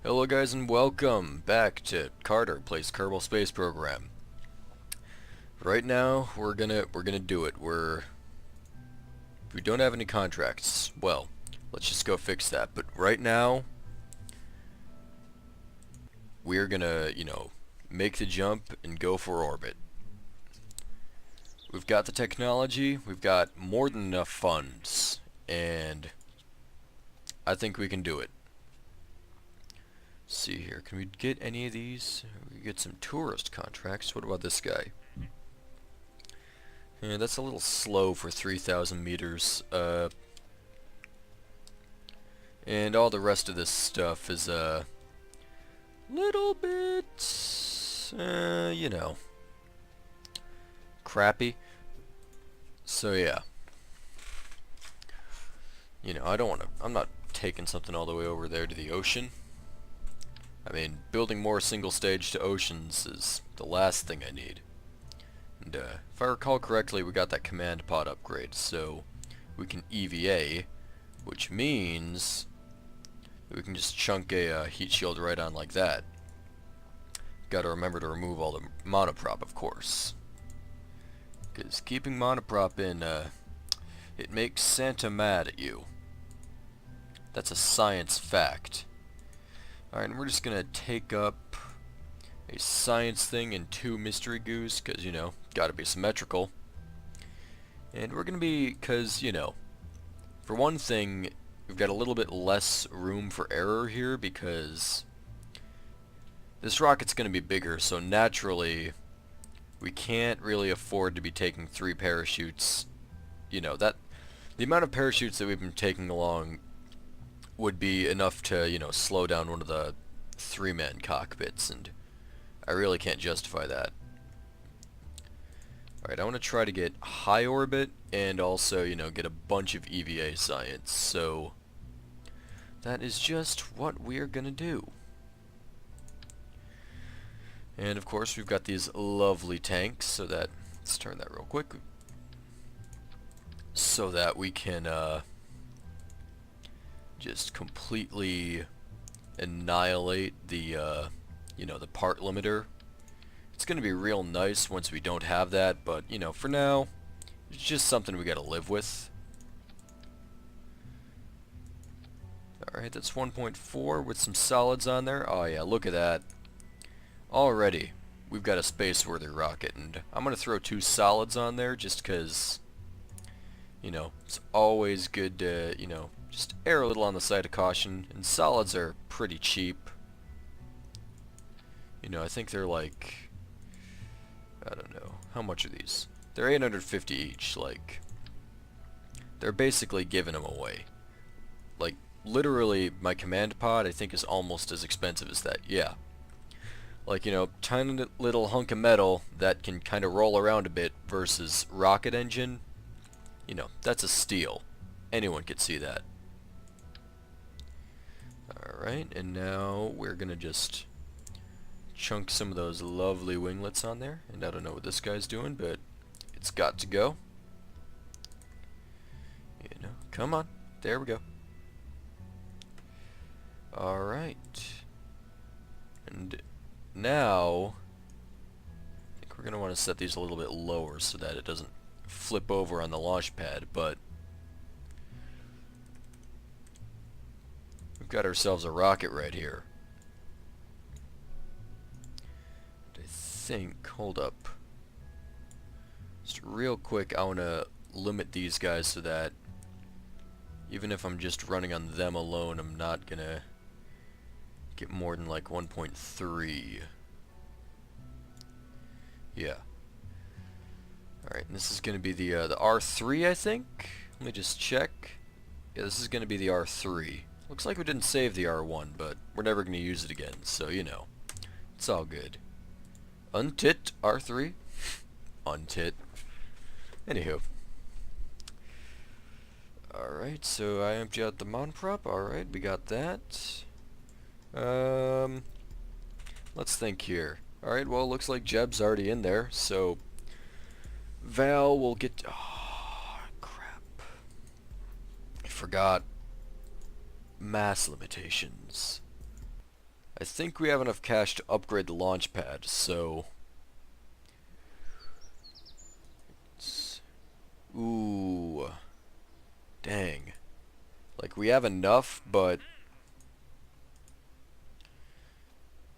Hello guys and welcome back to Carter Plays Kerbal Space Program. Right now we're gonna do it. We don't have any contracts. Well, let's just go fix that. But right now we're gonna, make the jump and go for orbit. We've got the technology, we've got more than enough funds, and I think we can do it. See here, can we get any of these? We get some tourist contracts. What about this guy? Yeah, that's a little slow for 3,000 meters. And all the rest of this stuff is a little bit, crappy. So yeah, I don't want to. I'm not taking something all the way over there to the ocean. I mean, building more single stage to oceans is the last thing I need. And if I recall correctly, we got that command pod upgrade, so we can EVA, which means we can just chunk a heat shield right on like that. Gotta remember to remove all the monoprop, of course. Because keeping monoprop in, it makes Santa mad at you. That's a science fact. Alright, and we're just gonna take up a science thing and 2 mystery goos, because, gotta be symmetrical. And we're gonna be, because, for one thing, we've got a little bit less room for error here, because this rocket's gonna be bigger, so naturally, we can't really afford to be taking 3 parachutes. The amount of parachutes that we've been taking along would be enough to, slow down one of the 3-man cockpits, and I really can't justify that. Alright, I want to try to get high orbit and also, get a bunch of EVA science, so that is just what we're gonna do. And of course we've got these lovely tanks, so that, let's turn that real quick, so that we can, just completely annihilate the, the part limiter. It's going to be real nice once we don't have that, but, for now, it's just something we got to live with. Alright, that's 1.4 with some solids on there. Oh yeah, look at that. Already, we've got a space-worthy rocket, and I'm going to throw 2 solids on there just because, it's always good to, just err a little on the side of caution, and solids are pretty cheap. I think they're like, I don't know, how much are these? They're 850 each, like, they're basically giving them away. Like, literally, my command pod, I think, is almost as expensive as that, yeah. Like, tiny little hunk of metal that can kind of roll around a bit versus rocket engine, that's a steal. Anyone could see that. Alright, and now we're gonna just chunk some of those lovely winglets on there. And I don't know what this guy's doing, but it's got to go. Come on. There we go. Alright. And now, I think we're gonna want to set these a little bit lower so that it doesn't flip over on the launch pad, but we've got ourselves a rocket right here. I think, hold up. Just real quick, I want to limit these guys so that even if I'm just running on them alone, I'm not going to get more than like 1.3. Yeah. Alright, and this is going to be the R3, I think? Let me just check. Yeah, this is going to be the R3. Looks like we didn't save the R1, but we're never going to use it again, so it's all good. Untit R3. Untit. Anywho. Alright, so I empty out the monoprop. Alright, we got that. Let's think here. Alright, well, looks like Jeb's already in there, so Val will get... Oh, crap. I forgot. Mass limitations. I think we have enough cash to upgrade the launch pad, so... Ooh. Dang. Like, we have enough, but...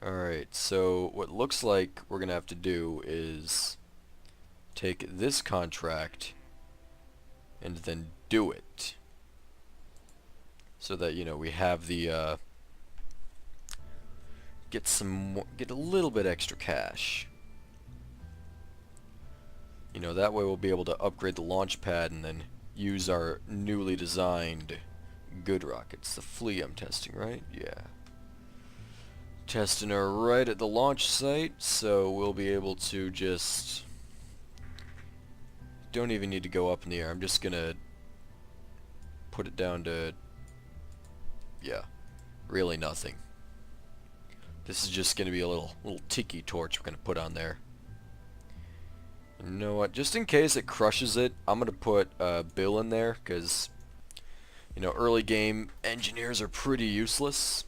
Alright, so what looks like we're gonna have to do is take this contract and then do it. So that, you know, we have the, get a little bit extra cash. You know, that way we'll be able to upgrade the launch pad and then use our newly designed good rockets. The flea I'm testing, right? Yeah. Testing her right at the launch site, so we'll be able to just... Don't even need to go up in the air. I'm just gonna put it down to... Yeah, really nothing. This is just gonna be a little Tiki Torch we're gonna put on there. You know what? Just in case it crushes it, I'm gonna put Bill in there, because you know, early game engineers are pretty useless.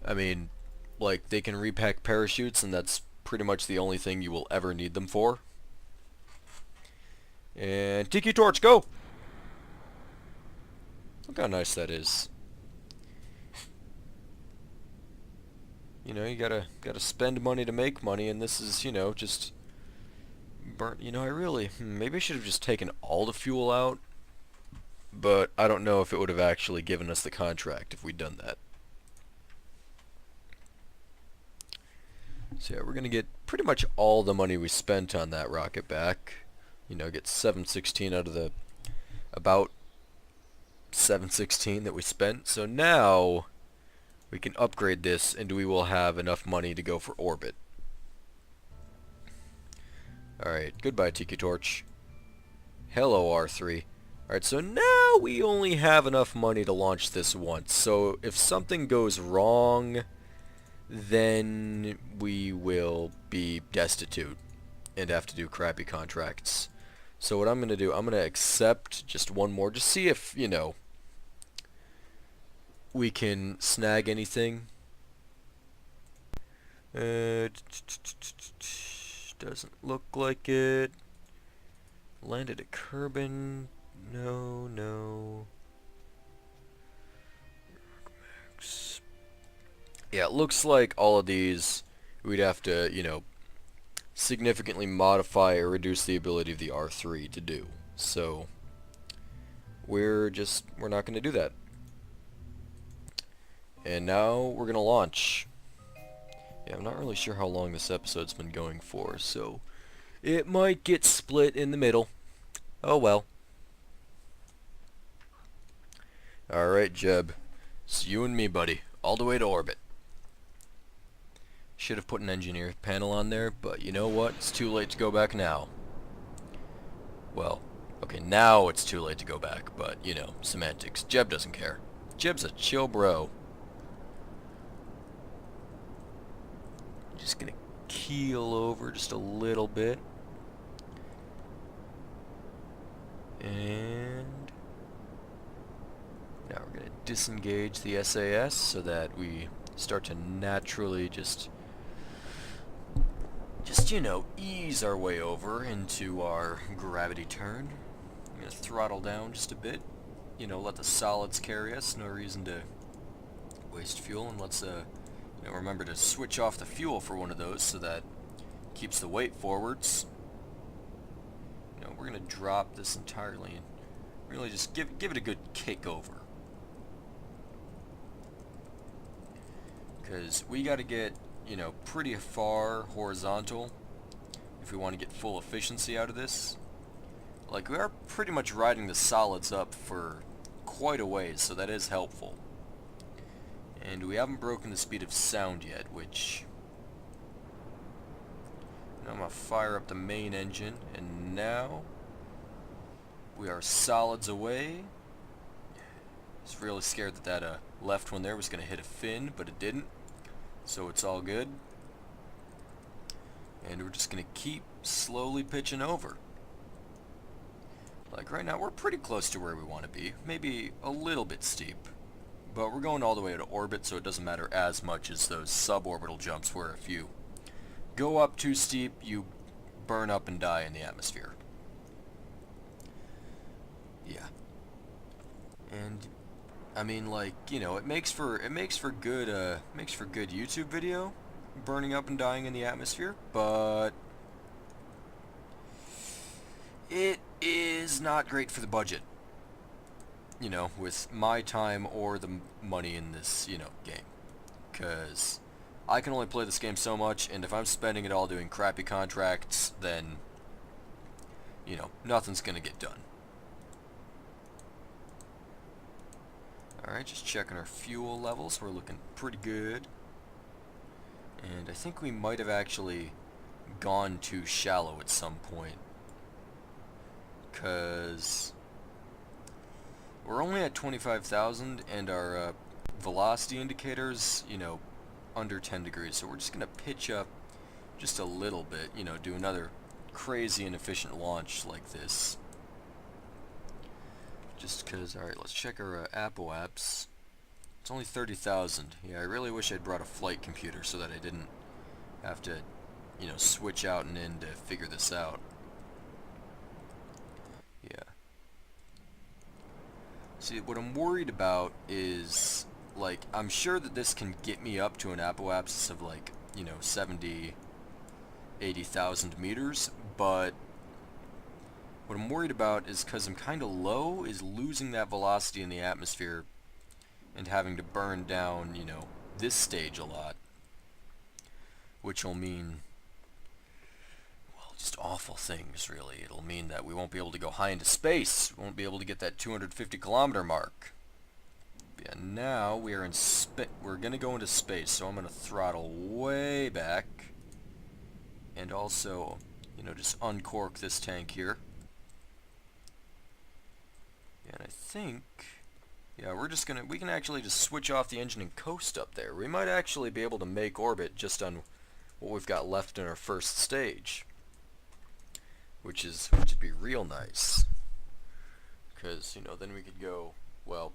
I mean, like, they can repack parachutes, and that's pretty much the only thing you will ever need them for. And Tiki Torch, go! Look how nice that is. You know, you gotta spend money to make money, and this is, you know, just burnt. You know, I really maybe I should have just taken all the fuel out, but I don't know if it would have actually given us the contract if we'd done that. So yeah, we're gonna get pretty much all the money we spent on that rocket back. You know, get 716 out of the about 716 that we spent. So now we can upgrade this, and we will have enough money to go for orbit. Alright, goodbye Tiki Torch. Hello R3. Alright, so now we only have enough money to launch this once. So if something goes wrong, then we will be destitute and have to do crappy contracts. So what I'm going to do, I'm going to accept just one more, just see if, you know, we can snag anything. Doesn't look like it. Landed at Kerbin. No. Yeah, it looks like all of these we'd have to, you know, significantly modify or reduce the ability of the R3 to do. So we're not going to do that. And now we're going to launch. Yeah, I'm not really sure how long this episode's been going for, so it might get split in the middle. Oh well. Alright, Jeb. It's you and me, buddy. All the way to orbit. Should have put an engineer panel on there, but you know what? It's too late to go back now. Well, okay, now it's too late to go back, but, you know, semantics. Jeb doesn't care. Jeb's a chill bro. Just gonna keel over just a little bit. And now we're gonna disengage the SAS so that we start to naturally just you know, ease our way over into our gravity turn. I'm gonna throttle down just a bit. You know, let the solids carry us. No reason to waste fuel, and let's you know, remember to switch off the fuel for one of those so that keeps the weight forwards. You know, we're gonna drop this entirely and really just give it a good kick over. Because we got to get, you know, pretty far horizontal if we want to get full efficiency out of this. Like, we are pretty much riding the solids up for quite a ways, so that is helpful. And we haven't broken the speed of sound yet, which... Now I'm going to fire up the main engine, and now we are solids away. I was really scared that that left one there was going to hit a fin, but it didn't. So it's all good. And we're just going to keep slowly pitching over. Like right now, we're pretty close to where we want to be. Maybe a little bit steep. But we're going all the way to orbit, so it doesn't matter as much as those suborbital jumps where if you go up too steep, you burn up and die in the atmosphere. Yeah. And I mean, like, you know, it makes for good YouTube video, burning up and dying in the atmosphere, but it is not great for the budget. You know, with my time or the money in this, you know, game. Because I can only play this game so much, and if I'm spending it all doing crappy contracts, then, you know, nothing's gonna get done. Alright, just checking our fuel levels. We're looking pretty good. And I think we might have actually gone too shallow at some point. Because we're only at 25,000 and our velocity indicators, you know, under 10 degrees. So we're just going to pitch up just a little bit, you know, do another crazy inefficient launch like this. Just because, alright, let's check our Apple apps. It's only 30,000. Yeah, I really wish I'd brought a flight computer so that I didn't have to, you know, switch out and in to figure this out. Yeah. See, what I'm worried about is, like, I'm sure that this can get me up to an apoapsis of, like, you know, 70, 80,000 meters, but what I'm worried about is, because I'm kind of low, is losing that velocity in the atmosphere and having to burn down, you know, this stage a lot. Which will mean, well, just awful things, really. It'll mean that we won't be able to go high into space. We won't be able to get that 250 kilometer mark. Yeah, now we are in we're going to go into space, so I'm going to throttle way back. And also, you know, just uncork this tank here. And I think, yeah, we can actually just switch off the engine and coast up there. We might actually be able to make orbit just on what we've got left in our first stage. Which would be real nice. Because, you know, then we could go, well,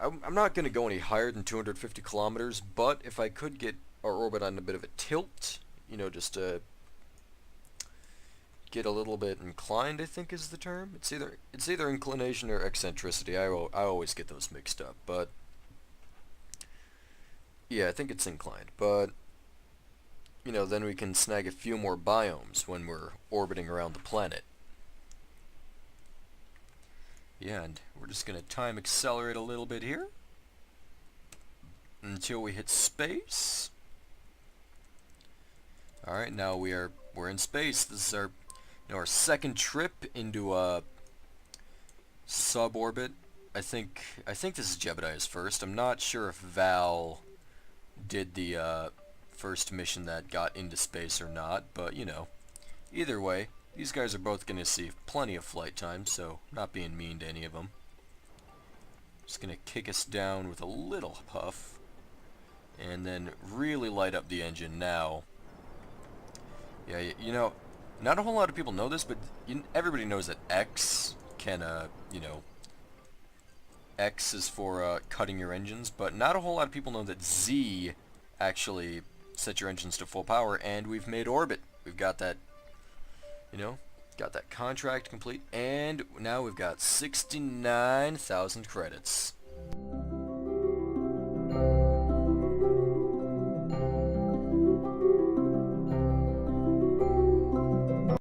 I'm not going to go any higher than 250 kilometers, but if I could get our orbit on a bit of a tilt, you know, just get a little bit inclined, I think is the term. It's either inclination or eccentricity. I always get those mixed up, but yeah, I think it's inclined. But you know, then we can snag a few more biomes when we're orbiting around the planet. Yeah, and we're just gonna time accelerate a little bit here until we hit space. All right, now we're in space. This is our second trip into a suborbit. I think this is Jebediah's first. I'm not sure if Val did the first mission that got into space or not, but you know, either way, these guys are both going to see plenty of flight time, so not being mean to any of them. Just going to kick us down with a little puff, and then really light up the engine now. Yeah, you know, not a whole lot of people know this, but everybody knows that X can, you know, X is for cutting your engines, but not a whole lot of people know that Z actually sets your engines to full power, and we've made orbit. We've got that, you know, got that contract complete, and now we've got 69,000 credits.